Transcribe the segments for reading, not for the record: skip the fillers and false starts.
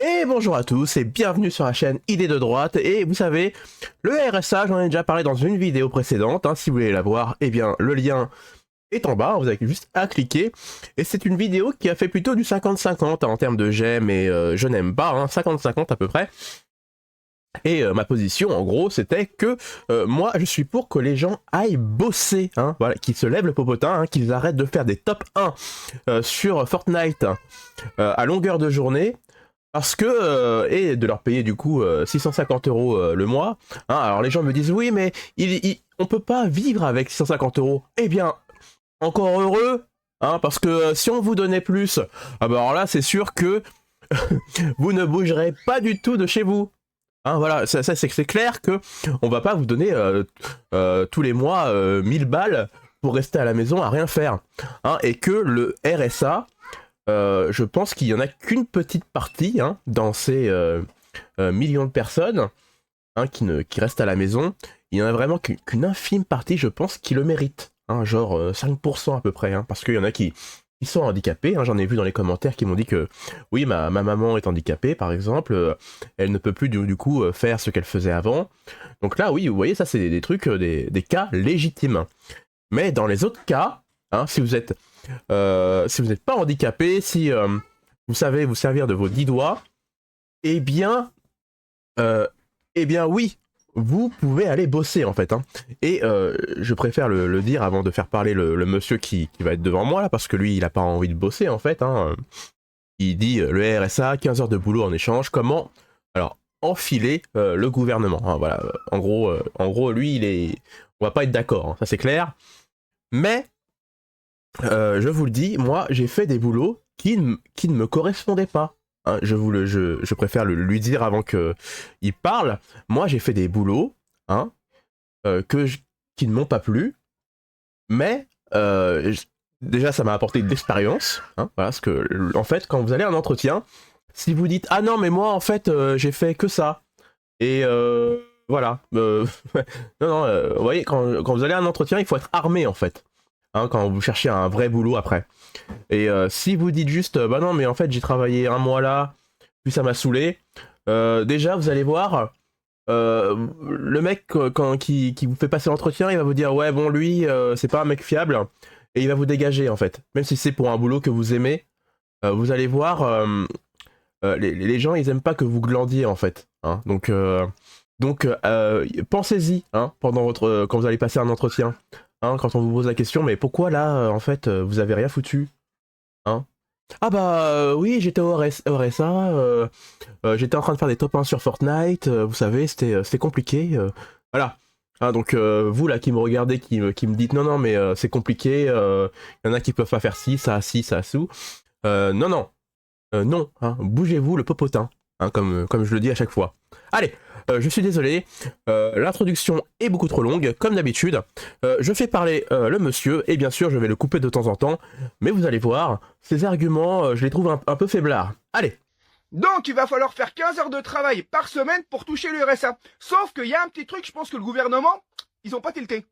Et bonjour à tous et bienvenue sur la chaîne Idées de droite. Et vous savez, le RSA, j'en ai déjà parlé dans une vidéo précédente, si vous voulez la voir, eh bien le lien est en bas, vous avez juste à cliquer. Et c'est une vidéo qui a fait plutôt du 50-50 en termes de j'aime et je n'aime pas, 50-50 à peu près. Et ma position en gros c'était que moi je suis pour que les gens aillent bosser, voilà, qu'ils se lèvent le popotin, qu'ils arrêtent de faire des top 1 sur Fortnite à longueur de journée. Parce que, et de leur payer du coup 650 € le mois. Alors les gens me disent oui mais on peut pas vivre avec 650 €. Eh bien, encore heureux, parce que si on vous donnait plus, ah bah alors là c'est sûr que vous ne bougerez pas du tout de chez vous. Voilà, ça c'est clair que on va pas vous donner tous les mois 1000 balles pour rester à la maison à rien faire. Et que le RSA, je pense qu'il y en a qu'une petite partie dans ces millions de personnes qui restent à la maison. Il y en a vraiment qu'une infime partie, je pense, qui le mérite. Genre 5% à peu près. Parce qu'il y en a qui sont handicapés. J'en ai vu dans les commentaires qui m'ont dit que oui, ma maman est handicapée, par exemple. Elle ne peut plus du coup faire ce qu'elle faisait avant. Donc là, oui, vous voyez, ça c'est des trucs, des cas légitimes. Mais dans les autres cas, si vous êtes si vous n'êtes pas handicapé, si vous savez vous servir de vos 10 doigts, eh bien oui, vous pouvez aller bosser en fait. Et je préfère le dire avant de faire parler le monsieur qui va être devant moi là, parce que lui il a pas envie de bosser en fait. Il dit le RSA, 15 heures de boulot en échange, comment alors enfiler le gouvernement. Voilà, en gros lui on va pas être d'accord, ça c'est clair. Mais je vous le dis, moi j'ai fait des boulots qui ne me correspondaient pas. Je préfère lui dire avant qu'il parle. Moi j'ai fait des boulots qui ne m'ont pas plu, mais déjà ça m'a apporté de l'expérience. Voilà, parce que en fait quand vous allez à un entretien, si vous dites ah non mais moi en fait j'ai fait que ça, et voilà, non, vous voyez quand vous allez à un entretien il faut être armé en fait. Quand vous cherchez un vrai boulot après. Et si vous dites juste, bah non, mais en fait, j'ai travaillé un mois là, puis ça m'a saoulé, déjà, vous allez voir, le mec qui vous fait passer l'entretien, il va vous dire, ouais, bon, lui, c'est pas un mec fiable, et il va vous dégager, en fait. Même si c'est pour un boulot que vous aimez, vous allez voir, les gens, ils aiment pas que vous glandiez, en fait. Donc, pensez-y, quand vous allez passer un entretien. Quand on vous pose la question, mais pourquoi là, en fait, vous avez rien foutu, Ah bah oui, j'étais au RSA, j'étais en train de faire des top 1 sur Fortnite, vous savez, c'était compliqué. Voilà. Donc vous là qui me regardez, qui me dites non, non, mais c'est compliqué, y en a qui peuvent pas faire ci, ça, sous. Non, non, non, bougez-vous le popotin, comme je le dis à chaque fois. Allez, je suis désolé, l'introduction est beaucoup trop longue, comme d'habitude. Je fais parler le monsieur, et bien sûr je vais le couper de temps en temps, mais vous allez voir, ces arguments, je les trouve un peu faiblards. Allez. Donc il va falloir faire 15 heures de travail par semaine pour toucher le RSA. Sauf qu'il y a un petit truc, je pense que le gouvernement, ils ont pas tilté.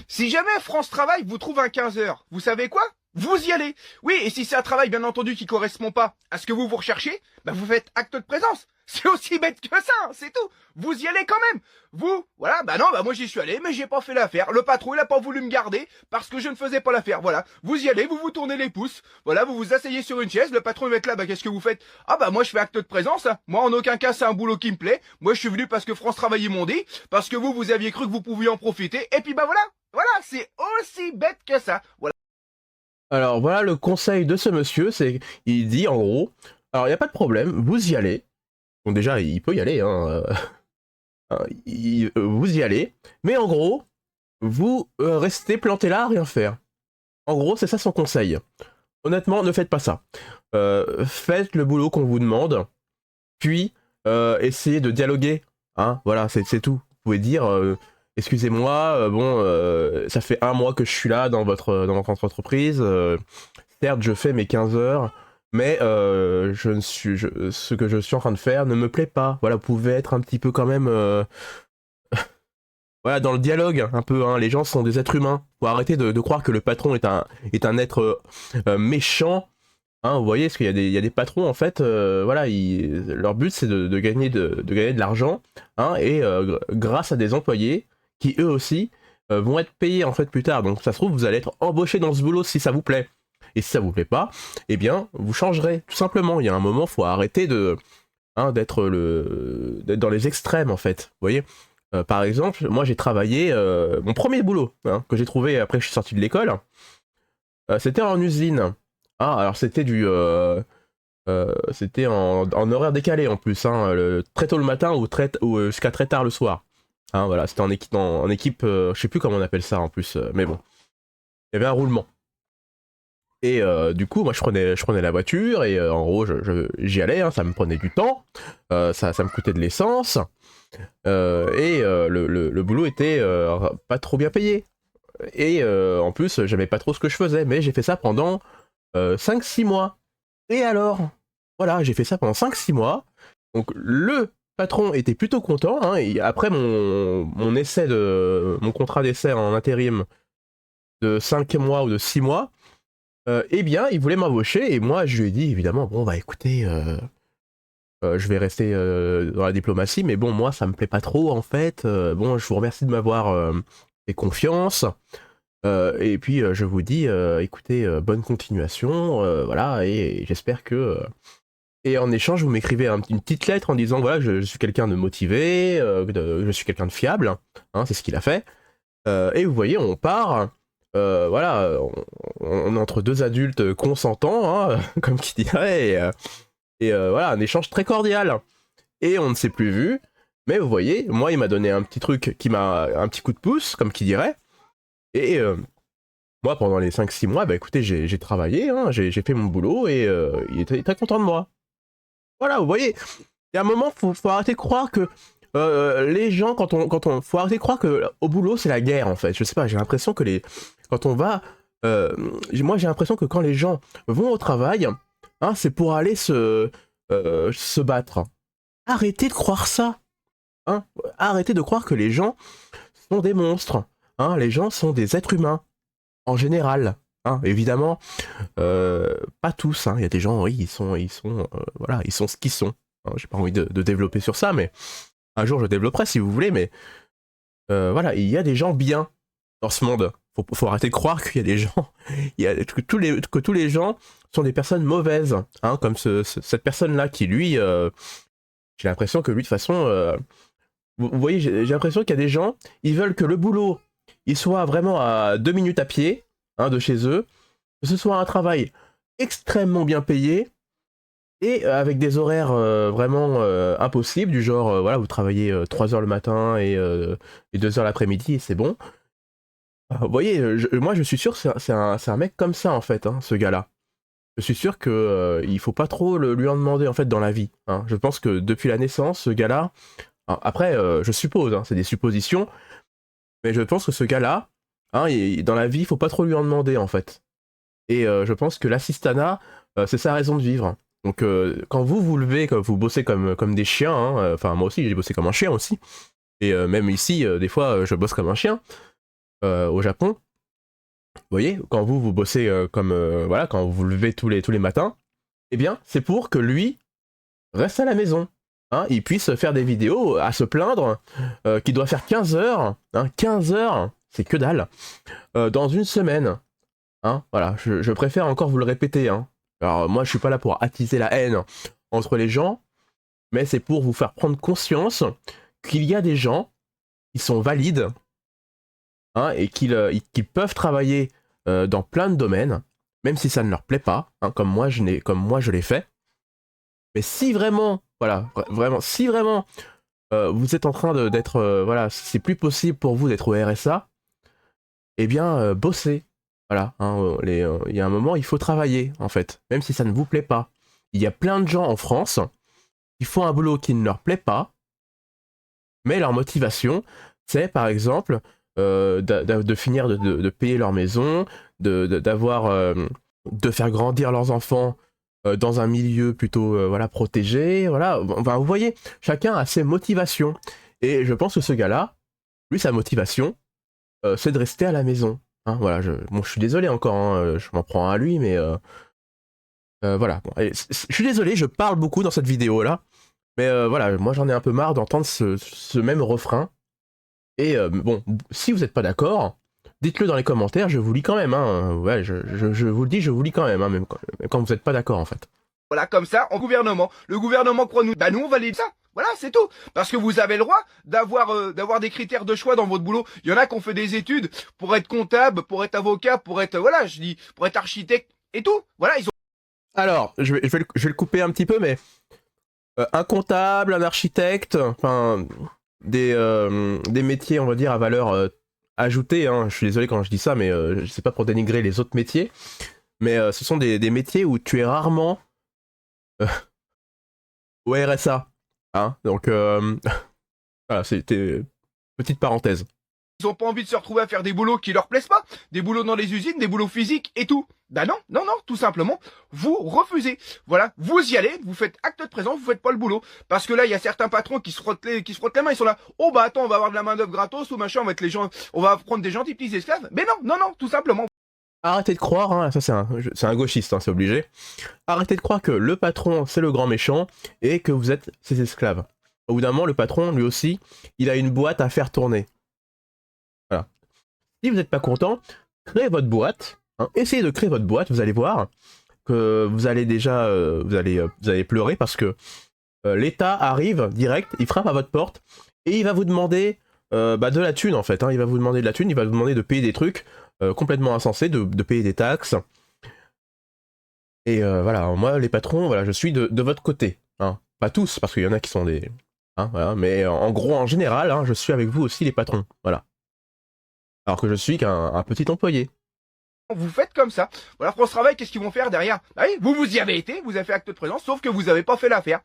Si jamais France Travail vous trouve un 15 heures, vous savez quoi? Vous y allez. Oui, et si c'est un travail bien entendu qui correspond pas à ce que vous recherchez, bah vous faites acte de présence. C'est aussi bête que ça, c'est tout. Vous y allez quand même. Vous, voilà, bah non, bah moi j'y suis allé, mais j'ai pas fait l'affaire. Le patron, il a pas voulu me garder parce que je ne faisais pas l'affaire. Voilà, vous y allez, vous vous tournez les pouces. Voilà, vous vous asseyez sur une chaise, le patron il va être là, bah qu'est-ce que vous faites? Ah bah moi je fais acte de présence. Moi en aucun cas c'est un boulot qui me plaît. Moi je suis venu parce que France Travail ils m'ont dit, parce que vous aviez cru que vous pouviez en profiter. Et puis bah voilà, voilà, c'est aussi bête que ça. Voilà. Alors voilà le conseil de ce monsieur, il dit en gros, alors il n'y a pas de problème, vous y allez. Bon déjà il peut y aller, vous y allez, mais en gros, vous restez planté là à rien faire. En gros, c'est ça son conseil. Honnêtement, ne faites pas ça. Faites le boulot qu'on vous demande, puis essayez de dialoguer. Voilà, c'est tout. Vous pouvez dire, excusez-moi, ça fait un mois que je suis là dans votre entreprise. Certes, je fais mes 15 heures, mais ce que je suis en train de faire ne me plaît pas. Voilà, vous pouvez être un petit peu quand même voilà, dans le dialogue, un peu, les gens sont des êtres humains. Faut arrêter de croire que le patron est un être méchant Hein, vous voyez, parce qu'il y a des patrons, en fait, voilà, leur but c'est de gagner de gagner de l'argent, hein, et grâce à des employés qui eux aussi vont être payés en fait plus tard. Donc ça se trouve, vous allez être embauché dans ce boulot si ça vous plaît. Et si ça vous plaît pas, eh bien, vous changerez, tout simplement. Il y a un moment, faut arrêter d'être dans les extrêmes, en fait. Vous voyez. Par exemple, moi j'ai travaillé, mon premier boulot, hein, que j'ai trouvé après que je suis sorti de l'école, c'était en usine. Ah, alors c'était en horaire décalé en plus, hein, très tôt le matin ou jusqu'à très tard le soir. Hein, voilà, c'était en équipe, je sais plus comment on appelle ça en plus, mais bon, il y avait un roulement. Et du coup, moi je prenais la voiture et en gros j'y allais, hein, ça me prenait du temps, ça me coûtait de l'essence, et le boulot était pas trop bien payé. Et en plus, j'aimais pas trop ce que je faisais, mais j'ai fait ça pendant 5-6 mois. Et alors, voilà, j'ai fait ça pendant 5-6 mois. Donc le patron était plutôt content, hein, et après mon contrat d'essai en intérim de 5 mois ou de 6 mois, eh bien, il voulait m'embaucher, et moi, je lui ai dit, évidemment, bon, bah écoutez, je vais rester dans la diplomatie, mais bon, moi, ça me plaît pas trop, en fait. Bon, je vous remercie de m'avoir fait confiance. Et puis je vous dis, écoutez, bonne continuation, voilà, et j'espère que... Et en échange, vous m'écrivez une petite lettre en disant, voilà, je suis quelqu'un de motivé, je suis quelqu'un de fiable, hein, c'est ce qu'il a fait. Et vous voyez, on part, voilà, on est entre deux adultes consentants, hein, comme qui dirait, voilà, un échange très cordial. Et on ne s'est plus vu, mais vous voyez, moi, il m'a donné un petit truc qui m'a... un petit coup de pouce, comme qui dirait, et... moi, pendant les 5-6 mois, bah écoutez, j'ai travaillé, hein, j'ai fait mon boulot et il était très content de moi. Voilà, vous voyez, il y a un moment, faut arrêter de croire que les gens, faut arrêter de croire que au boulot, c'est la guerre, en fait. Je sais pas, j'ai l'impression que quand on va, moi, j'ai l'impression que quand les gens vont au travail, hein, c'est pour aller se battre. Arrêtez de croire ça, hein. Arrêtez de croire que les gens sont des monstres, hein. Les gens sont des êtres humains. En général, hein, évidemment, pas tous, hein. Il y a des gens, oui, voilà, ils sont ce qu'ils sont. Hein, j'ai pas envie de développer sur ça, mais un jour je développerai si vous voulez, mais voilà, il y a des gens bien dans ce monde. Faut arrêter de croire qu'il y a des gens, que tous les gens sont des personnes mauvaises, hein, comme cette personne-là qui, lui, j'ai l'impression que lui, de toute façon, vous voyez, j'ai l'impression qu'il y a des gens, ils veulent que le boulot, il soit vraiment à 2 minutes à pied, hein, de chez eux, que ce soit un travail extrêmement bien payé, et avec des horaires vraiment impossibles, du genre, voilà, vous travaillez 3 heures le matin et 2 heures l'après-midi, et c'est bon. Vous voyez, moi je suis sûr que c'est un mec comme ça, en fait, hein, ce gars-là. Je suis sûr que il faut pas trop lui en demander, en fait, dans la vie. Hein. Je pense que depuis la naissance, ce gars-là, après, je suppose, hein, c'est des suppositions, mais je pense que ce gars-là, hein, dans la vie, il faut pas trop lui en demander, en fait. Et je pense que l'assistanat, c'est sa raison de vivre. Donc quand vous levez, quand vous bossez comme des chiens, hein, enfin moi aussi j'ai bossé comme un chien aussi, et même ici, des fois, je bosse comme un chien, au Japon. Vous voyez, quand vous bossez voilà, quand vous vous levez tous les matins, eh bien, c'est pour que lui reste à la maison. Hein, il puisse faire des vidéos à se plaindre qu'il doit faire 15 heures, hein, 15 heures, c'est que dalle, dans une semaine. Hein, voilà, je préfère encore vous le répéter. Hein. Alors moi, je suis pas là pour attiser la haine entre les gens, mais c'est pour vous faire prendre conscience qu'il y a des gens qui sont valides, hein, et qu'ils peuvent travailler dans plein de domaines, même si ça ne leur plaît pas, hein, comme moi je l'ai fait. Mais si vraiment, voilà, vraiment, si vraiment vous êtes en train d'être, voilà, si c'est plus possible pour vous d'être au RSA, eh bien, bossez. Voilà, hein, il y a un moment, il faut travailler, en fait, même si ça ne vous plaît pas. Il y a plein de gens en France qui font un boulot qui ne leur plaît pas, mais leur motivation, c'est, par exemple, de finir de payer leur maison, de faire grandir leurs enfants dans un milieu plutôt voilà, protégé. Voilà. Enfin, vous voyez, chacun a ses motivations. Et je pense que ce gars-là, lui, sa motivation, c'est de rester à la maison. Hein, voilà, je suis désolé encore, hein, je m'en prends à lui, mais Voilà. Bon, allez, je suis désolé, je parle beaucoup dans cette vidéo-là. Mais voilà, moi j'en ai un peu marre d'entendre ce même refrain. Et bon, si vous n'êtes pas d'accord, dites-le dans les commentaires, je vous lis quand même. Hein. Ouais, je vous le dis, je vous lis quand même, hein, même quand vous n'êtes pas d'accord en fait. Voilà, comme ça, en gouvernement. Le gouvernement croit nous. Bah nous, on valide ça. Voilà, c'est tout. Parce que vous avez le droit d'avoir des critères de choix dans votre boulot. Il y en a qui ont fait des études pour être comptable, pour être avocat, pour être, voilà, je dis, pour être architecte et tout. Voilà, ils ont... Alors, je vais le couper un petit peu, mais un comptable, un architecte, enfin, des métiers, on va dire, à valeur ajoutée. Hein. Je suis désolé quand je dis ça, mais c'est pas pour dénigrer les autres métiers. Mais ce sont des métiers où tu es rarement au RSA. Hein. Donc, voilà, c'était petite parenthèse. Ils ont pas envie de se retrouver à faire des boulots qui leur plaisent pas, des boulots dans les usines, des boulots physiques et tout. Bah non, non, non, tout simplement, vous refusez. Voilà, vous y allez, vous faites acte de présence, vous faites pas le boulot. Parce que là, il y a certains patrons qui se frottent les mains, ils sont là, oh bah attends, on va avoir de la main d'œuvre gratos ou machin, on va prendre des gentils petits esclaves. Mais non, non, non, tout simplement. Arrêtez de croire, hein, ça c'est un gauchiste, hein, c'est obligé. Arrêtez de croire que le patron c'est le grand méchant et que vous êtes ses esclaves. Au bout d'un moment, le patron, lui aussi, il a une boîte à faire tourner. Voilà. Si vous n'êtes pas content, créez votre boîte. Hein, essayez de créer votre boîte, vous allez voir que vous allez déjà vous allez pleurer parce que l'État arrive direct, il frappe à votre porte et il va vous demander de la thune en fait. Hein, il va vous demander de la thune, il va vous demander de payer des trucs complètement insensés, de payer des taxes. Et voilà, moi les patrons, voilà, je suis de votre côté. Hein. Pas tous, parce qu'il y en a qui sont des... Hein, voilà, mais en gros, en général, hein, je suis avec vous aussi les patrons. Voilà. Alors que je suis qu'un petit employé. Vous faites comme ça. Voilà, France Travail, qu'est-ce qu'ils vont faire derrière? Ah oui, vous y avez été, vous avez fait acte de présence, sauf que vous n'avez pas fait l'affaire.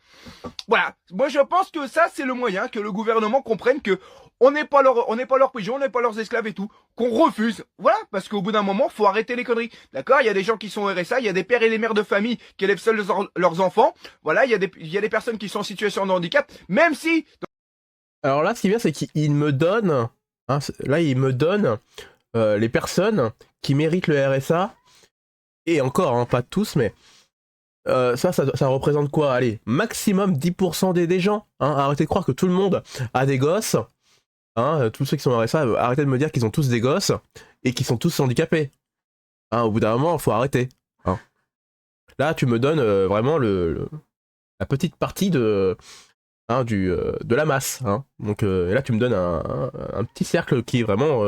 Voilà. Moi, je pense que ça, c'est le moyen que le gouvernement comprenne que on n'est pas leurs pigeons, on n'est pas leurs esclaves et tout, qu'on refuse. Voilà, parce qu'au bout d'un moment, faut arrêter les conneries. D'accord? Il y a des gens qui sont au RSA, il y a des pères et des mères de famille qui élèvent seuls leurs enfants. Voilà, il y a des personnes qui sont en situation de handicap, même si... Alors là, ce qui vient, c'est qu'il me donne... Hein, là, il me donne les personnes qui méritent le RSA. Et encore, hein, pas tous, mais... ça représente quoi? Allez, maximum 10% des gens. Hein, arrêtez de croire que tout le monde a des gosses. Hein, tous ceux qui sont au RSA, arrêtez de me dire qu'ils ont tous des gosses et qu'ils sont tous handicapés. Hein, au bout d'un moment, il faut arrêter. Hein. Là, tu me donnes vraiment la petite partie de la masse. Hein. Donc là, tu me donnes un petit cercle qui est vraiment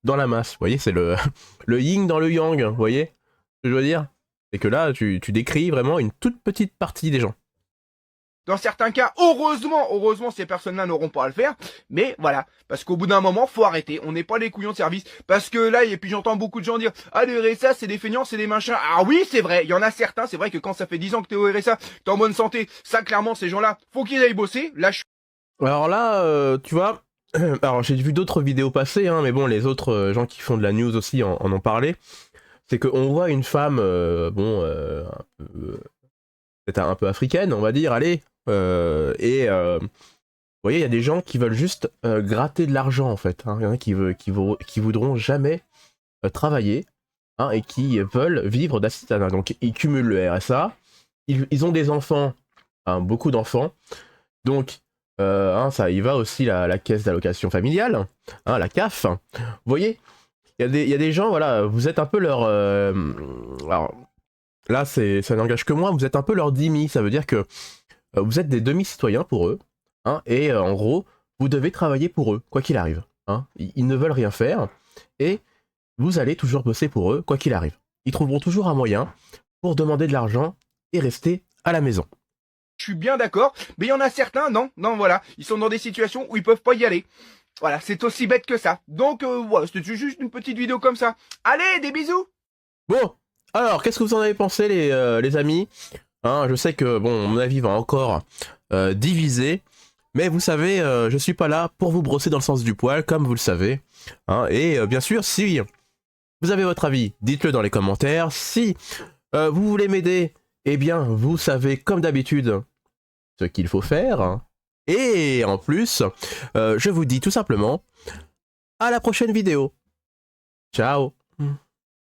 dans la masse. Vous voyez, c'est le yin dans le yang. Vous voyez ce que je veux dire? C'est que là, tu décris vraiment une toute petite partie des gens. Dans certains cas, heureusement, ces personnes-là n'auront pas à le faire. Mais voilà, parce qu'au bout d'un moment, faut arrêter. On n'est pas les couillons de service. Parce que là, et puis j'entends beaucoup de gens dire, ah, le RSA, c'est des feignants, c'est des machins. Ah oui, c'est vrai. Il y en a certains. C'est vrai que quand ça fait 10 ans que t'es au RSA, t'es en bonne santé, ça, clairement, ces gens-là, faut qu'ils aillent bosser. Là, Alors là, tu vois, alors j'ai vu d'autres vidéos passer, hein, mais bon, les autres gens qui font de la news aussi en ont parlé. C'est qu'on voit une femme, peut-être un peu africaine, on va dire, allez, vous voyez, il y a des gens qui veulent juste gratter de l'argent, en fait. Hein. Il y en a qui voudront jamais travailler, hein, et qui veulent vivre d'assistanat. Donc, ils cumulent le RSA, ils ont des enfants, hein, beaucoup d'enfants, donc, ça y va aussi la caisse d'allocation familiale, hein, la CAF. Vous voyez, il y a des gens, voilà, vous êtes un peu leur... alors, là, ça n'engage que moi, vous êtes un peu leur dhimmi, ça veut dire que vous êtes des demi-citoyens pour eux, hein, et en gros, vous devez travailler pour eux, quoi qu'il arrive. Hein. Ils ne veulent rien faire, et vous allez toujours bosser pour eux, quoi qu'il arrive. Ils trouveront toujours un moyen pour demander de l'argent et rester à la maison. je suis bien d'accord. Mais il y en a certains, non, voilà. Ils sont dans des situations où ils peuvent pas y aller. Voilà, c'est aussi bête que ça. Donc, voilà, c'était juste une petite vidéo comme ça. Allez, des bisous! Bon, alors, qu'est-ce que vous en avez pensé, les amis? Hein, je sais que, bon, mon avis va encore diviser, mais vous savez, je suis pas là pour vous brosser dans le sens du poil, comme vous le savez. Hein, et bien sûr, si vous avez votre avis, dites-le dans les commentaires. Si vous voulez m'aider, eh bien, vous savez, comme d'habitude, ce qu'il faut faire. Hein. Et en plus, je vous dis tout simplement, à la prochaine vidéo. Ciao!